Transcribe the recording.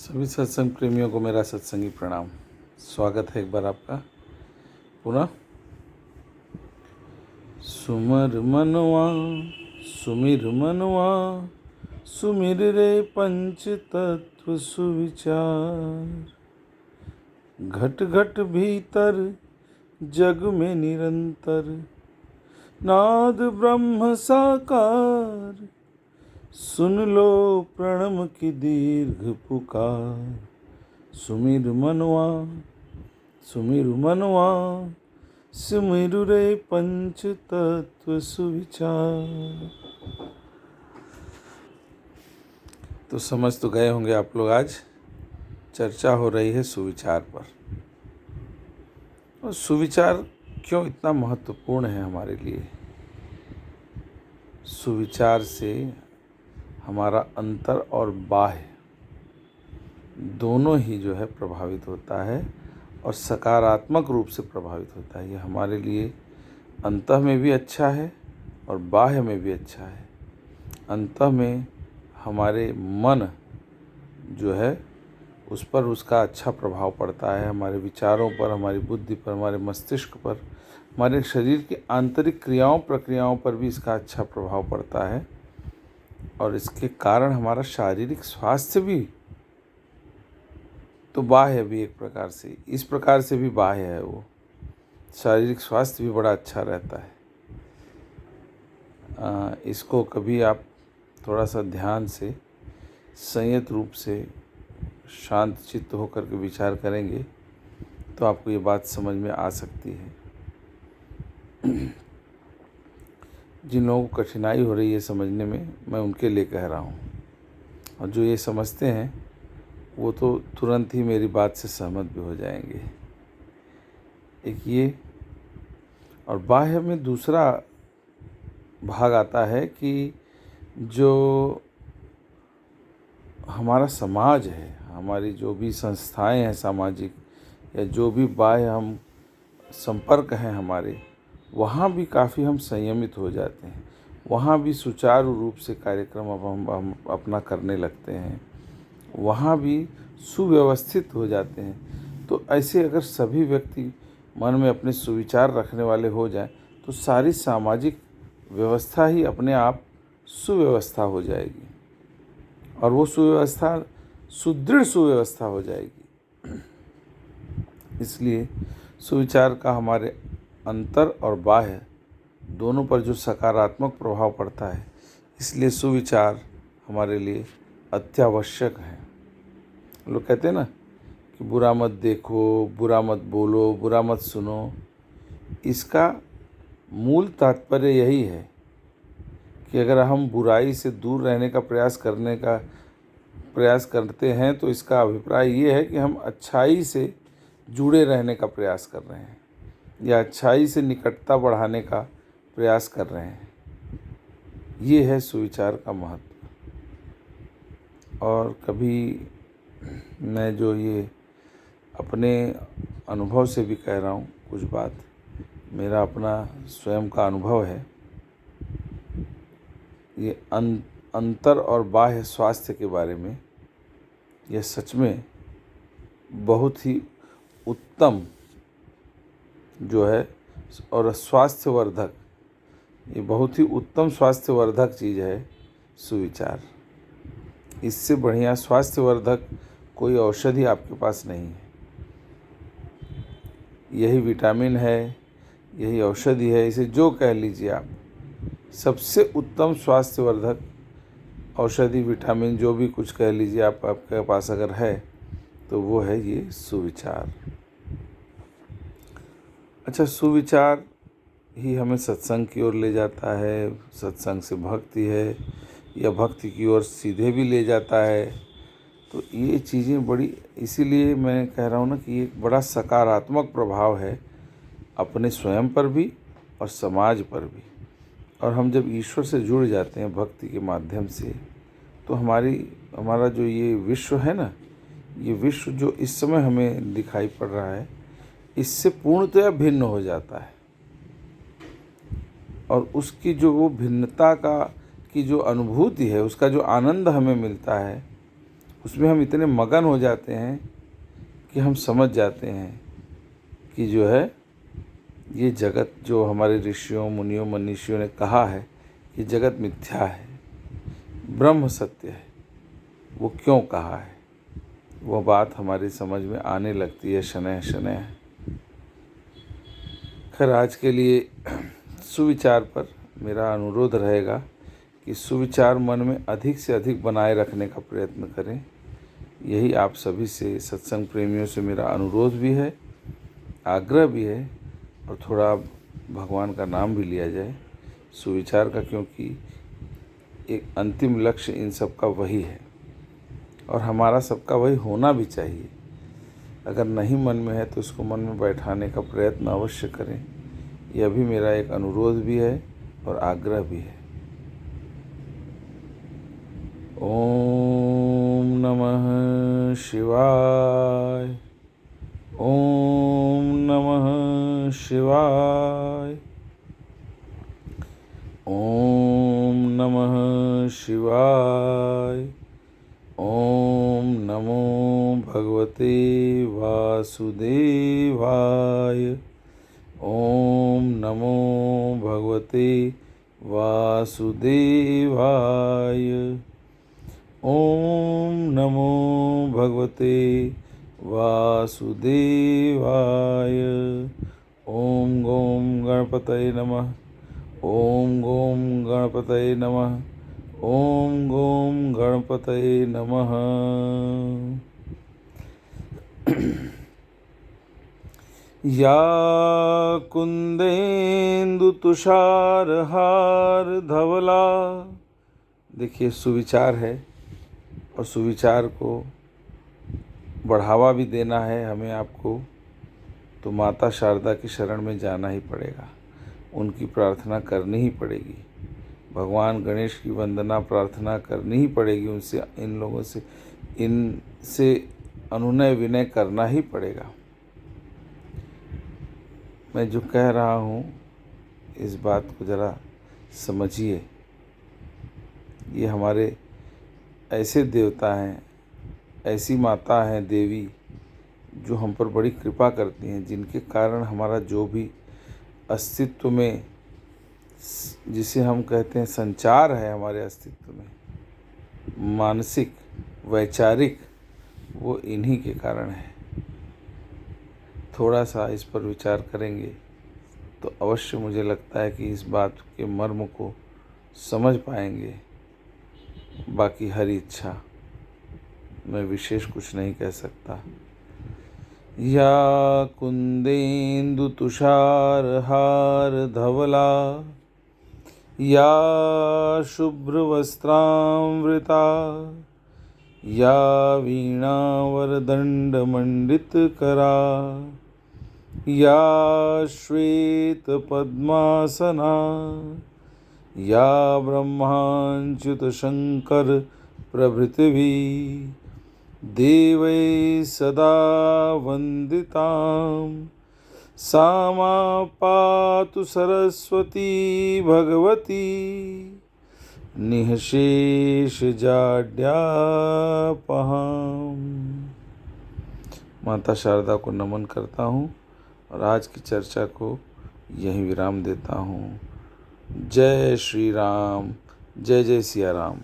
सभी सत्संग प्रेमियों को मेरा सत्संगी प्रणाम। स्वागत है एक बार आपका पुनः। सुमर मनवा सुमिर मनवा सुमिर रे पंच तत्व सुविचार। घट घट भीतर जग में निरंतर नाद ब्रह्म साकार। सुन लो प्रणम की दीर्घ पुकार। सुमिर मनवा सुमिर रे पंच तत्व सुविचार। तो समझ तो गए होंगे आप लोग। आज चर्चा हो रही है सुविचार पर। और सुविचार क्यों इतना महत्वपूर्ण है हमारे लिए। सुविचार से हमारा अंतर और बाह्य दोनों ही जो है प्रभावित होता है और सकारात्मक रूप से प्रभावित होता है। ये हमारे लिए अंतः में भी अच्छा है और बाह्य में भी अच्छा है। अंतः में हमारे मन जो है उस पर उसका अच्छा प्रभाव पड़ता है, हमारे विचारों पर, हमारी बुद्धि पर, हमारे मस्तिष्क पर, हमारे शरीर की आंतरिक क्रियाओं प्रक्रियाओं पर भी इसका अच्छा प्रभाव पड़ता है। और इसके कारण हमारा शारीरिक स्वास्थ्य भी तो बाह्य भी एक प्रकार से, इस प्रकार से भी बाह्य है। वो शारीरिक स्वास्थ्य भी बड़ा अच्छा रहता है। इसको कभी आप थोड़ा सा ध्यान से संयत रूप से शांत चित्त होकर के विचार करेंगे तो आपको ये बात समझ में आ सकती है। जिन लोगों को कठिनाई हो रही है समझने में, मैं उनके लिए कह रहा हूँ। और जो ये समझते हैं वो तो तुरंत ही मेरी बात से सहमत भी हो जाएंगे। एक ये, और बाह्य में दूसरा भाग आता है कि जो हमारा समाज है, हमारी जो भी संस्थाएं हैं सामाजिक, या जो भी बाह्य हम संपर्क हैं हमारे, वहाँ भी काफ़ी हम संयमित हो जाते हैं। वहाँ भी सुचारू रूप से कार्यक्रम अब हम अपना करने लगते हैं। वहाँ भी सुव्यवस्थित हो जाते हैं। तो ऐसे अगर सभी व्यक्ति मन में अपने सुविचार रखने वाले हो जाएं तो सारी सामाजिक व्यवस्था ही अपने आप सुव्यवस्था हो जाएगी। और वो सुव्यवस्था सुदृढ़ सुव्यवस्था हो जाएगी। इसलिए सुविचार का हमारे अंतर और बाह्य दोनों पर जो सकारात्मक प्रभाव पड़ता है, इसलिए सुविचार हमारे लिए अत्यावश्यक है। लोग कहते हैं ना कि बुरा मत देखो, बुरा मत बोलो, बुरा मत सुनो। इसका मूल तात्पर्य यही है कि अगर हम बुराई से दूर रहने का प्रयास करते हैं तो इसका अभिप्राय ये है कि हम अच्छाई से जुड़े रहने का प्रयास कर रहे हैं या अच्छाई से निकटता बढ़ाने का प्रयास कर रहे हैं। ये है सुविचार का महत्व। और कभी मैं जो ये अपने अनुभव से भी कह रहा हूँ, कुछ बात मेरा अपना स्वयं का अनुभव है। ये अंतर और बाह्य स्वास्थ्य के बारे में, यह सच में बहुत ही उत्तम जो है और स्वास्थ्यवर्धक, ये बहुत ही उत्तम स्वास्थ्यवर्धक चीज़ है सुविचार। इससे बढ़िया स्वास्थ्यवर्धक कोई औषधि आपके पास नहीं है। यही विटामिन है, यही औषधि है, इसे जो कह लीजिए आप। सबसे उत्तम स्वास्थ्यवर्धक औषधि, विटामिन, जो भी कुछ कह लीजिए आप, आपके पास अगर है तो वो है ये सुविचार। अच्छा, सुविचार ही हमें सत्संग की ओर ले जाता है, सत्संग से भक्ति है, या भक्ति की ओर सीधे भी ले जाता है। तो ये चीज़ें बड़ी, इसीलिए मैं कह रहा हूँ ना कि एक बड़ा सकारात्मक प्रभाव है अपने स्वयं पर भी और समाज पर भी। और हम जब ईश्वर से जुड़ जाते हैं भक्ति के माध्यम से, तो हमारा जो ये विश्व है ना, ये विश्व जो इस समय हमें दिखाई पड़ रहा है, इससे पूर्णतया भिन्न हो जाता है। और उसकी जो वो भिन्नता की जो अनुभूति है, उसका जो आनंद हमें मिलता है, उसमें हम इतने मगन हो जाते हैं कि हम समझ जाते हैं कि जो है ये जगत, जो हमारे ऋषियों मुनियों मनीषियों ने कहा है कि जगत मिथ्या है, ब्रह्म सत्य है, वो क्यों कहा है, वह बात हमारी समझ में आने लगती है शनैः शनैः। खैर, आज के लिए सुविचार पर मेरा अनुरोध रहेगा कि सुविचार मन में अधिक से अधिक बनाए रखने का प्रयत्न करें। यही आप सभी से, सत्संग प्रेमियों से मेरा अनुरोध भी है, आग्रह भी है, और थोड़ा भगवान का नाम भी लिया जाए सुविचार का, क्योंकि एक अंतिम लक्ष्य इन सब का वही है और हमारा सबका वही होना भी चाहिए। अगर नहीं मन में है तो उसको मन में बैठाने का प्रयत्न अवश्य करें। यह भी मेरा एक अनुरोध भी है और आग्रह भी है। ओम नमः शिवाय। ओम नमः शिवाय। ओम नमः शिवाय। ओम नमो भगवते वासुदेवाय। ओम नमो भगवते वासुदेवाय। ओम नमो भगवते वासुदेवाय। ओम गोम गणपतये नमः। ओम गोम गणपतये नमः। ओम गोम गणपतये नमः। या कुंदेन्दु तुषारहार धवला। देखिए, सुविचार है और सुविचार को बढ़ावा भी देना है हमें आपको, तो माता शारदा की शरण में जाना ही पड़ेगा, उनकी प्रार्थना करनी ही पड़ेगी, भगवान गणेश की वंदना प्रार्थना करनी ही पड़ेगी, उनसे, इन लोगों से, इनसे अनुनय विनय करना ही पड़ेगा। मैं जो कह रहा हूँ इस बात को ज़रा समझिए। ये हमारे ऐसे देवता हैं, ऐसी माता हैं देवी, जो हम पर बड़ी कृपा करती हैं, जिनके कारण हमारा जो भी अस्तित्व में, जिसे हम कहते हैं संचार है हमारे अस्तित्व में, मानसिक वैचारिक, वो इन्हीं के कारण है। थोड़ा सा इस पर विचार करेंगे तो अवश्य मुझे लगता है कि इस बात के मर्म को समझ पाएंगे। बाकी हरी इच्छा, मैं विशेष कुछ नहीं कह सकता। या कुंदेन्दु तुषारहार धवला। या शुभ्रवस्त्रांवृता। या वीणावरदण्डमण्डितकरा। या श्वेतपद्मासना। या ब्रह्माच्युतशङ्करप्रभृतिभिः देवैः सदा वन्दितां सा मा पातु सरस्वती भगवती निःशेषजाड्यापहाम्। माता शारदा को नमन करता हूँ और आज की चर्चा को यहीं विराम देता हूँ। जय श्री राम। जय जय सिया राम।